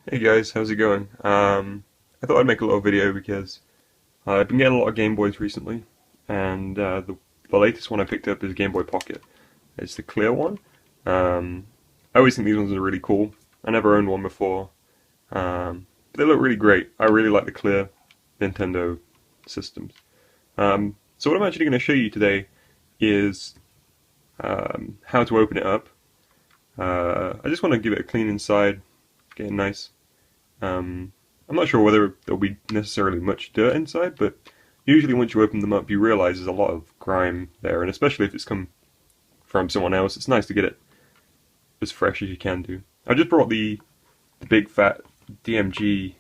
Hey guys, how's it going? I thought I'd make a little video because I've been getting a lot of Game Boys recently, and the latest one I picked up is Game Boy Pocket. It's the clear one. I always think these ones are really cool. I never owned one before, but they look really great. I really like the clear Nintendo systems. So what I'm actually going to show you today is how to open it up. I just want to give it a clean inside, get it nice. I'm not sure whether there'll be necessarily much dirt inside, but usually once you open them up, you realize there's a lot of grime there, and especially if it's come from someone else, it's nice to get it as fresh as you can do. I just brought the big fat DMG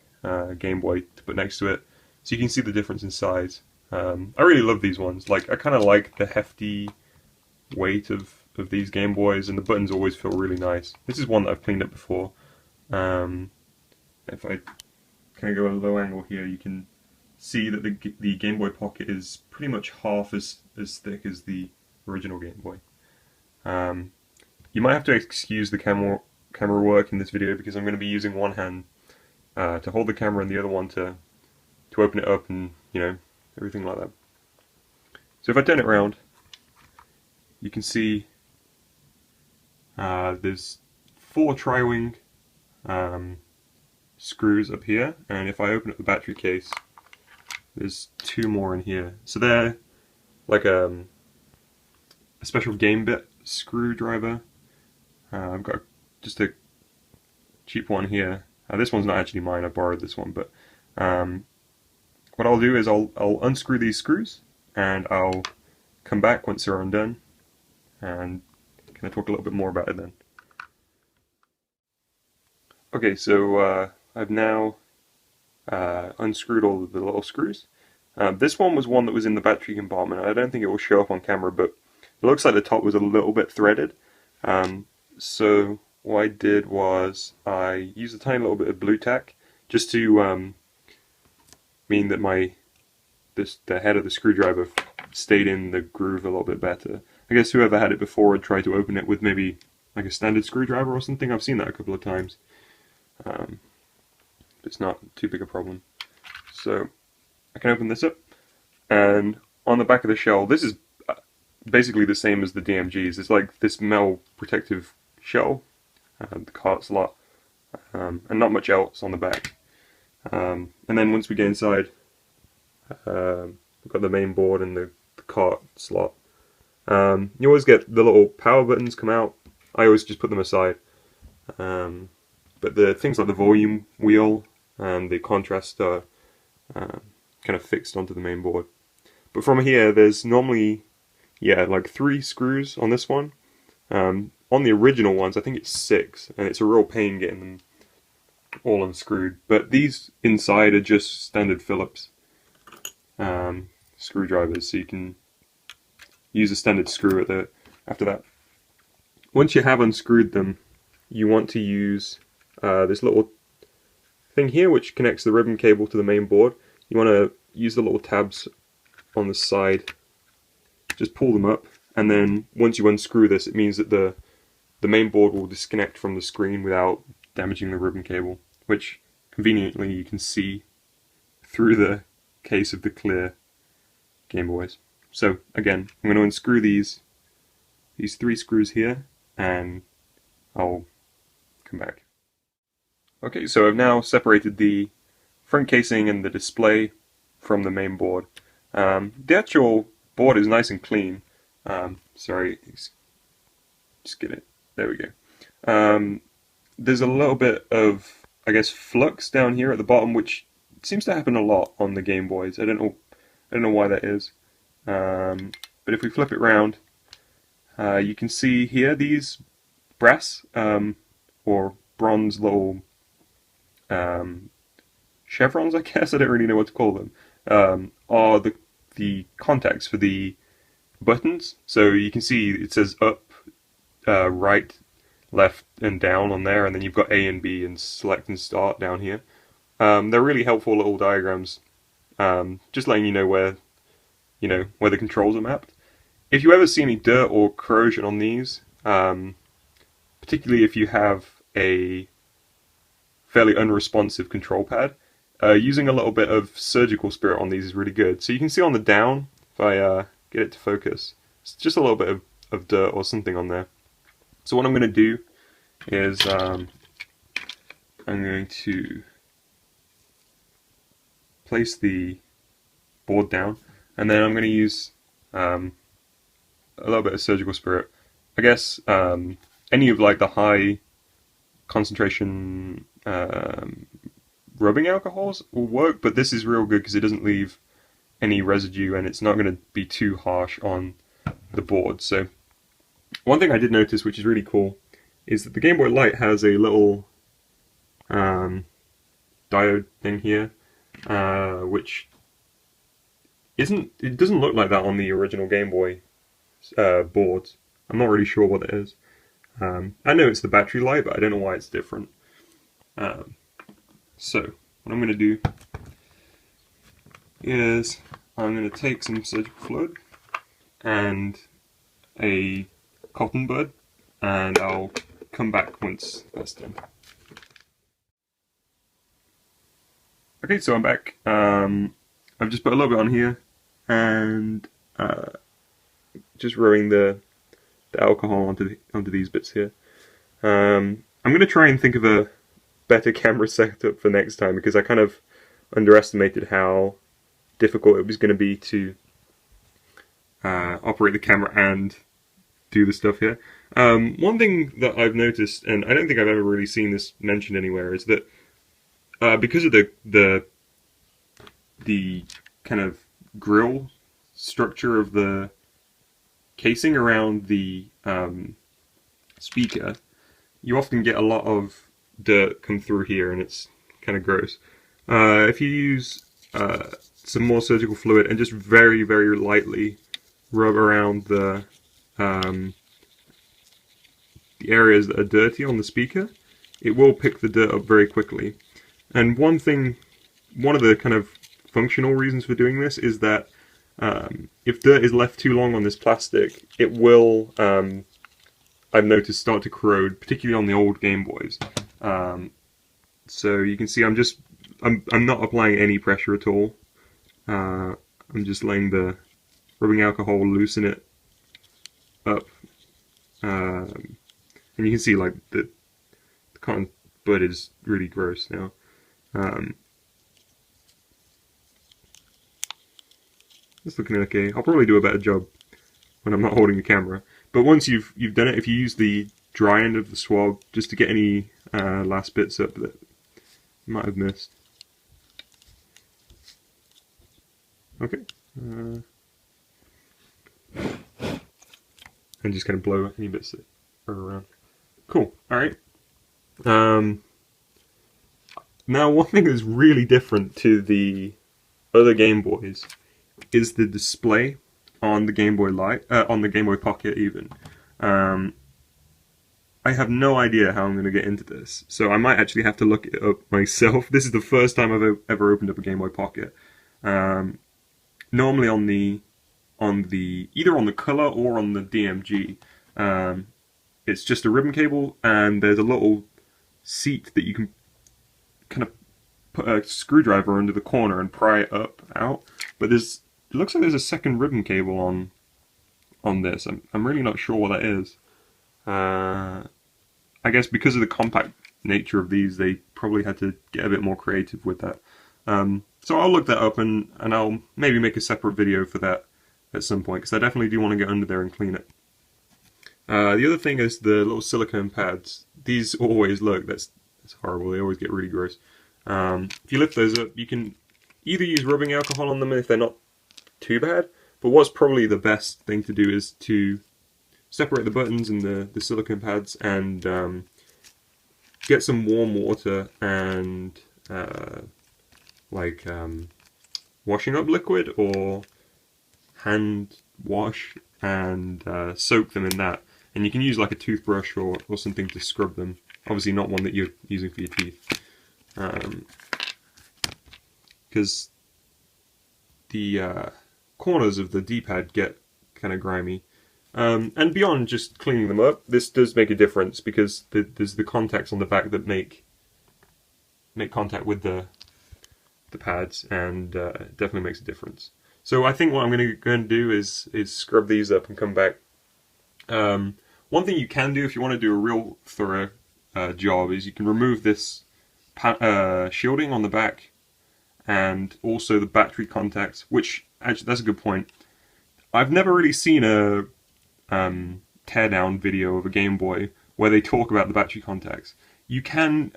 Game Boy to put next to it, so you can see the difference in size. I really love these ones. Like, I kind of like the hefty weight of these Game Boys, and the buttons always feel really nice. This is one that I've cleaned up before. If I kind of go at a low angle here, you can see that the Game Boy Pocket is pretty much half as thick as the original Game Boy. You might have to excuse the camera work in this video because I'm going to be using one hand to hold the camera and the other one to open it up and, you know, everything like that. So if I turn it around, you can see there's 4 tri-wing screws up here, and if I open up the battery case, there's 2 more in here. So they're like a special game bit screwdriver. I've got just a cheap one here. This one's not actually mine, I borrowed this one, but what I'll do is I'll unscrew these screws, and I'll come back once they're undone, and kind of talk a little bit more about it then. Okay, so I've now unscrewed all of the little screws. This one was one that was in the battery compartment. I don't think it will show up on camera, but it looks like the top was a little bit threaded. So what I did was I used a tiny little bit of blue tack just to mean that the head of the screwdriver stayed in the groove a little bit better. I guess whoever had it before would try to open it with maybe like a standard screwdriver or something. I've seen that a couple of times. It's not too big a problem. So I can open this up, and on the back of the shell, this is basically the same as the DMGs. It's like this metal protective shell, the cart slot, and not much else on the back. And then once we get inside, we've got the main board and the cart slot. You always get the little power buttons come out. I always just put them aside. But the things like the volume wheel and the contrast are kind of fixed onto the main board. But from here, there's normally, like 3 screws on this one. On the original ones, I think it's 6, and it's a real pain getting them all unscrewed. But these inside are just standard Phillips screwdrivers, so you can use a standard screw after that. Once you have unscrewed them, you want to use this little thing here which connects the ribbon cable to the main board. You want to use the little tabs on the side, just pull them up, and then once you unscrew this, it means that the main board will disconnect from the screen without damaging the ribbon cable, which conveniently you can see through the case of the clear Game Boys. So again, I'm going to unscrew these 3 screws here, and I'll come back. Okay, so I've now separated the front casing and the display from the main board. The actual board is nice and clean. Sorry, just get it. There we go. There's a little bit of, I guess, flux down here at the bottom, which seems to happen a lot on the Game Boys. I don't know why that is. But if we flip it round, you can see here these brass or bronze little chevrons, I guess, I don't really know what to call them, are the contacts for the buttons. So you can see it says up, right, left, and down on there, and then you've got A and B and select and start down here. They're really helpful little diagrams, just letting you know where the controls are mapped. If you ever see any dirt or corrosion on these, particularly if you have a fairly unresponsive control pad. Using a little bit of surgical spirit on these is really good. So you can see on the down, if I get it to focus, it's just a little bit of dirt or something on there. So what I'm going to do is I'm going to place the board down, and then I'm going to use a little bit of surgical spirit. I guess any of like the high concentration rubbing alcohols will work, but this is real good because it doesn't leave any residue and it's not going to be too harsh on the board. So one thing I did notice, which is really cool, is that the Gameboy Light has a little diode thing here, which it doesn't look like that on the original Game Boy boards. I'm not really sure what it is. I know it's the battery light, but I don't know why it's different. So what I'm going to do is I'm going to take some surgical fluid and a cotton bud, and I'll come back once that's done. Okay, so I'm back. I've just put a little bit on here and just rubbing the alcohol onto these bits here. I'm going to try and think of a better camera setup for next time, because I kind of underestimated how difficult it was going to be to operate the camera and do the stuff here. One thing that I've noticed, and I don't think I've ever really seen this mentioned anywhere, is that because of the kind of grill structure of the casing around the speaker, you often get a lot of dirt come through here, and it's kind of gross. If you use some more surgical fluid and just very, very lightly rub around the areas that are dirty on the speaker, it will pick the dirt up very quickly. And one of the kind of functional reasons for doing this is that if dirt is left too long on this plastic, it will, I've noticed, start to corrode, particularly on the old Game Boys. So you can see I'm not applying any pressure at all. I'm just letting the rubbing alcohol loosen it up. And you can see like the cotton bud is really gross now. It's looking okay. I'll probably do a better job when I'm not holding the camera. But once you've done it, if you use the dry end of the swab just to get any last bits up that you might have missed. Okay. And just kind of blow any bits that are around. Cool. Alright. Now, one thing that's really different to the other Game Boys is the display on the Game Boy Light, on the Game Boy Pocket even. I have no idea how I'm going to get into this, so I might actually have to look it up myself. This is the first time I've ever opened up a Game Boy Pocket. Normally either on the Color or on the DMG, it's just a ribbon cable, and there's a little seat that you can kind of put a screwdriver under the corner and pry it out. But it looks like there's a second ribbon cable on this. I'm really not sure what that is. I guess because of the compact nature of these, they probably had to get a bit more creative with that. So I'll look that up and I'll maybe make a separate video for that at some point, because I definitely do want to get under there and clean it. The other thing is the little silicone pads. These always look, that's horrible, they always get really gross. If you lift those up, you can either use rubbing alcohol on them if they're not too bad, but what's probably the best thing to do is to separate the buttons and the silicone pads and get some warm water and washing up liquid or hand wash and soak them in that. And you can use like a toothbrush or something to scrub them. Obviously not one that you're using for your teeth. Because the corners of the D-pad get kind of grimy. And beyond just cleaning them up, this does make a difference because there's the contacts on the back that make make contact with the pads, and definitely makes a difference. So I think what I'm going to do is scrub these up and come back. One thing you can do if you want to do a real thorough job is you can remove this shielding on the back, and also the battery contacts, which actually that's a good point. I've never really seen a teardown video of a Game Boy where they talk about the battery contacts. You can,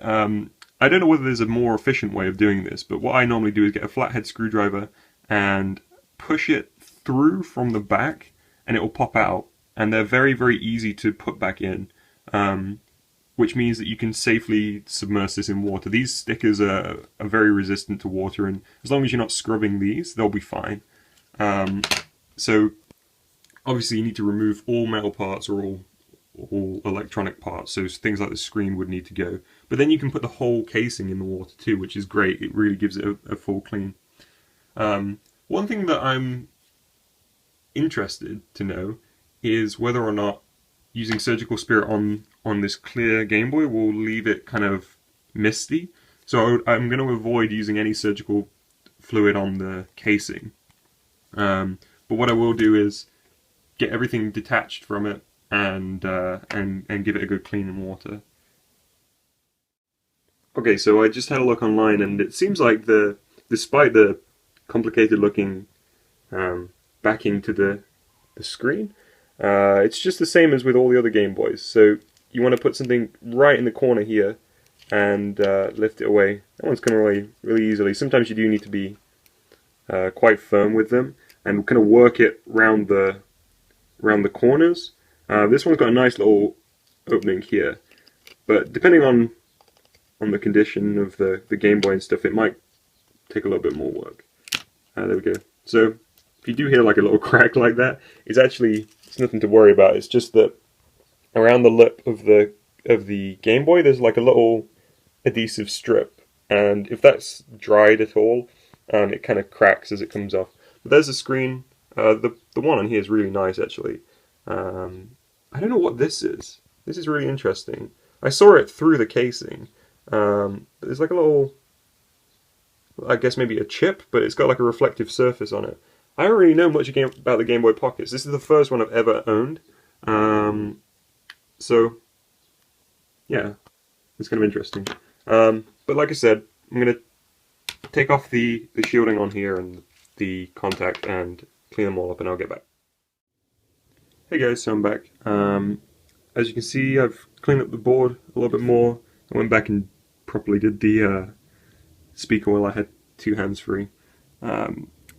I don't know whether there's a more efficient way of doing this, but what I normally do is get a flathead screwdriver and push it through from the back, and it will pop out. And they're very, very easy to put back in, which means that you can safely submerge this in water. These stickers are very resistant to water, and as long as you're not scrubbing these, they'll be fine. So obviously you need to remove all metal parts or all electronic parts, so things like the screen would need to go. But then you can put the whole casing in the water too, which is great. It really gives it a full clean. One thing that I'm interested to know is whether or not using Surgical Spirit on this clear Game Boy will leave it kind of misty. So I'm going to avoid using any surgical fluid on the casing. But what I will do is get everything detached from it and give it a good clean in water. Okay, so I just had a look online, and it seems like despite the complicated looking backing to the screen, it's just the same as with all the other Game Boys. So you want to put something right in the corner here and lift it away. That one's coming away really easily. Sometimes you do need to be quite firm with them and kind of work it round the corners. This one's got a nice little opening here, but depending on the condition of the Game Boy and stuff, it might take a little bit more work. There we go. So if you do hear like a little crack like that, it's nothing to worry about. It's just that around the lip of the Game Boy, there's like a little adhesive strip, and if that's dried at all, it kind of cracks as it comes off. But there's the screen. The one on here is really nice, actually. I don't know what this is. This is really interesting. I saw it through the casing. There's like a little, I guess maybe a chip, but it's got like a reflective surface on it. I don't really know much about the Game Boy Pockets. This is the first one I've ever owned. So, yeah, it's kind of interesting. But like I said, I'm going to take off the shielding on here and the contact and clean them all up, and I'll get back. Hey guys, so I'm back. As you can see, I've cleaned up the board a little bit more. I went back and properly did the speaker while I had two hands free.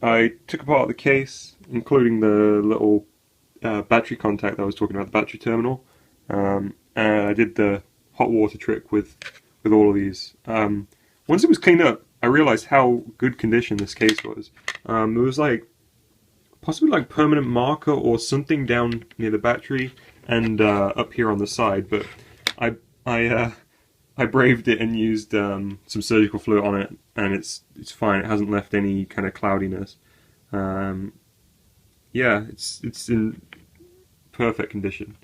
I took apart the case, including the little battery contact that I was talking about, the battery terminal, and I did the hot water trick with all of these. Once it was cleaned up, I realized how good condition this case was. There was like possibly like permanent marker or something down near the battery and up here on the side, but I braved it and used some surgical fluid on it, and it's fine. It hasn't left any kind of cloudiness. Yeah, it's in perfect condition.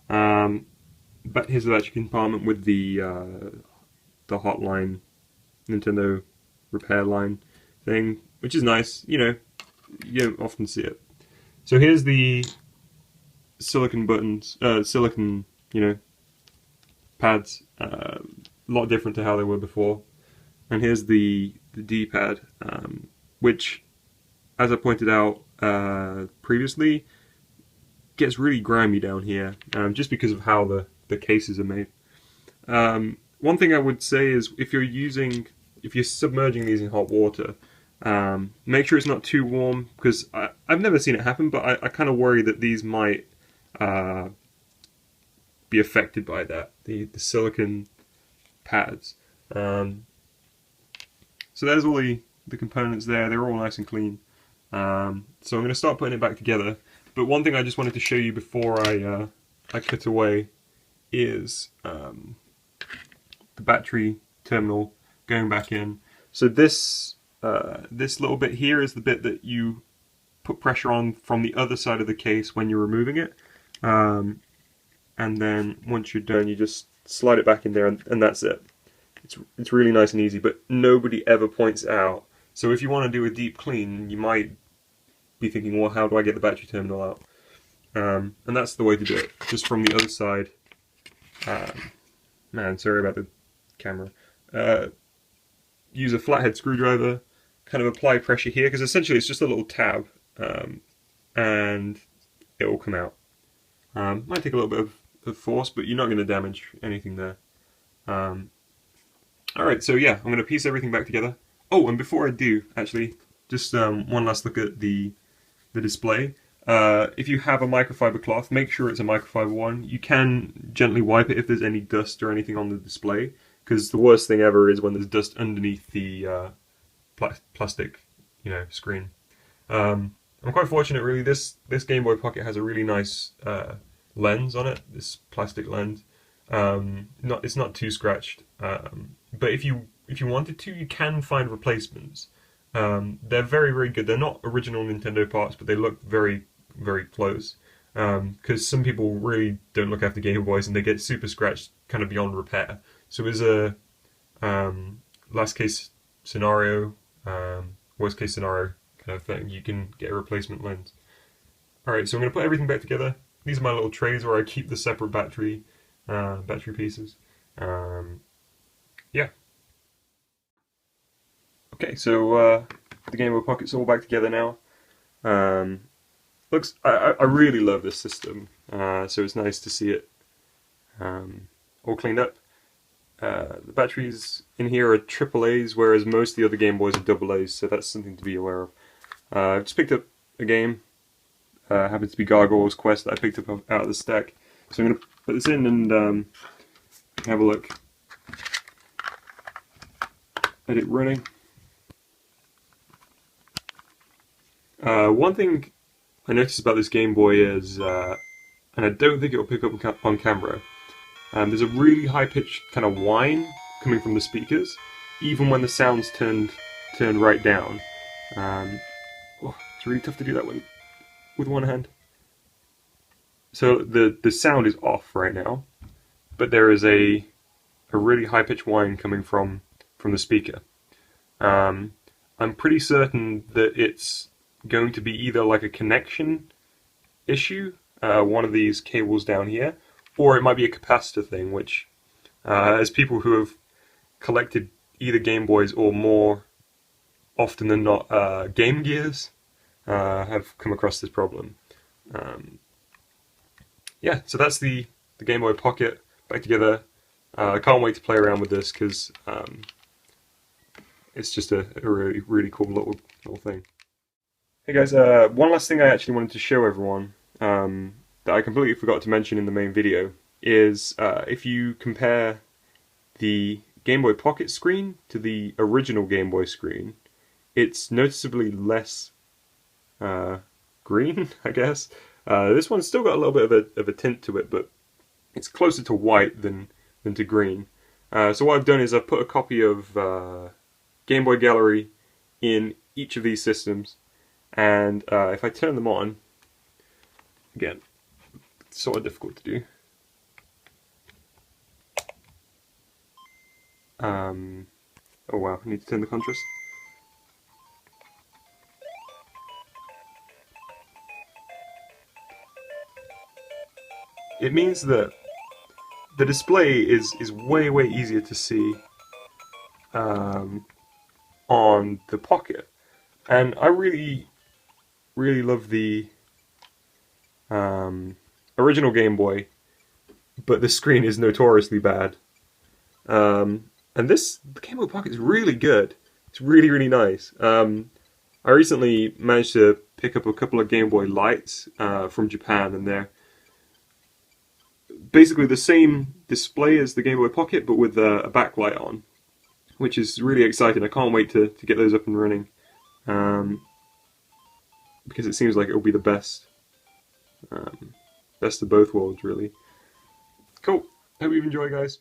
But here's the battery compartment with the hotline Nintendo repair line thing, which is nice. You know, you don't often see it. So here's the silicon buttons, silicon, pads. A lot different to how they were before. And here's the D-pad, which, as I pointed out previously, gets really grimy down here, just because of how the cases are made. One thing I would say is if you're submerging these in hot water, make sure it's not too warm, because I've never seen it happen, but I kind of worry that these might be affected by that, the silicon pads. So there's all the components there. They're all nice and clean. So I'm going to start putting it back together. But one thing I just wanted to show you before I cut away is the battery terminal going back in. So this little bit here is the bit that you put pressure on from the other side of the case when you're removing it. And then once you're done, you just slide it back in there, and that's it. it's really nice and easy, but nobody ever points it out. So if you want to do a deep clean, you might be thinking, well, how do I get the battery terminal out? And that's the way to do it, just from the other side. Man, sorry about the camera. Use a flathead screwdriver, kind of apply pressure here, because essentially it's just a little tab, and it will come out. Might take a little bit of force, but you're not going to damage anything there. Alright, so yeah, I'm going to piece everything back together. Oh, and before I do, actually, just one last look at the display. If you have a microfiber cloth, make sure it's a microfiber one. You can gently wipe it if there's any dust or anything on the display, because the worst thing ever is when there's dust underneath the plastic, screen. I'm quite fortunate, really. This Game Boy Pocket has a really nice lens on it. This plastic lens. It's not too scratched. But if you wanted to, you can find replacements. They're very, very good. They're not original Nintendo parts, but they look very, very close. Because some people really don't look after Game Boys and they get super scratched, kind of beyond repair. So as a last case scenario, worst case scenario kind of thing, you can get a replacement lens. Alright, so I'm going to put everything back together. These are my little trays where I keep the separate battery pieces. Yeah. Okay, so the Game Boy Pocket's all back together now. I really love this system, so it's nice to see it all cleaned up. The batteries in here are AAAs, whereas most of the other Game Boys are AA's, so that's something to be aware of. I've just picked up a game, happens to be Gargoyle's Quest, that I picked up out of the stack. So I'm going to put this in and have a look at it running. One thing I noticed about this Game Boy is, and I don't think it'll pick up on camera, there's a really high-pitched kind of whine coming from the speakers, even when the sound's turned right down. It's really tough to do that with one hand. So the sound is off right now, but there is a really high-pitched whine coming from the speaker. I'm pretty certain that it's going to be either like a connection issue, one of these cables down here, or it might be a capacitor thing, which, as people who have collected either Game Boys or more often than not Game Gears, have come across this problem. Yeah, so that's the Game Boy Pocket back together. I can't wait to play around with this because it's just a really, really cool little thing. Hey guys, one last thing I actually wanted to show everyone that I completely forgot to mention in the main video is if you compare the Game Boy Pocket screen to the original Game Boy screen, it's noticeably less green, I guess. This one's still got a little bit of a tint to it, but it's closer to white than to green. So what I've done is I've put a copy of Game Boy Gallery in each of these systems, and if I turn them on, again, it's sort of difficult to do. Oh wow, I need to turn the contrast. It means that the display is way easier to see on the Pocket, and I really love the original Game Boy, but the screen is notoriously bad. And the Game Boy Pocket is really good. It's really nice. I recently managed to pick up a couple of Game Boy Lights from Japan, and they're basically the same display as the Game Boy Pocket, but with a backlight on, which is really exciting. I can't wait to get those up and running, because it seems like it will be the best of both worlds, really. Cool. Hope you've enjoyed, guys.